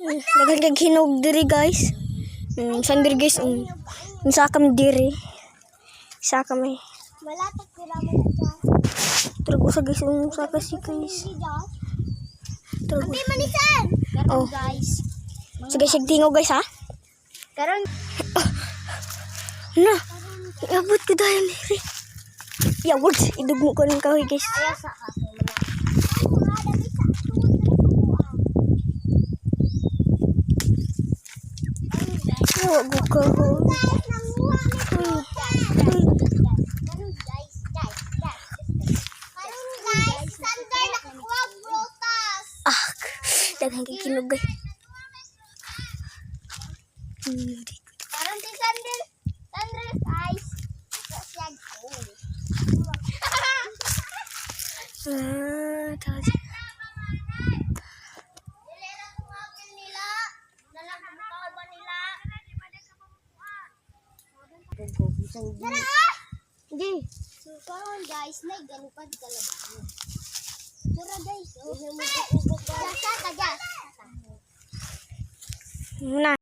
Daghang kag hinog diri guys. Sandir guys, sa kami diri. Sa kami. Malatak sila mo dyan. Trago sa guys, sa kasi guys. Trago. Hindi manisan! Oh. Karon guys. Sige, sig tingo guys ha. Karon. Na, iabot ko dahil diri. Iabot, idugmo ko ng kahoy guys. Ayaw sa kaso. Wag ko kahoy. Daghang kag hinog guys. Karon si Sandel. Sandel guys. Kasyag ko. Tayo. Hindi. So, karon guys, may ganupad kalaban. Tara guys, oh. Sa ka dyan. Na.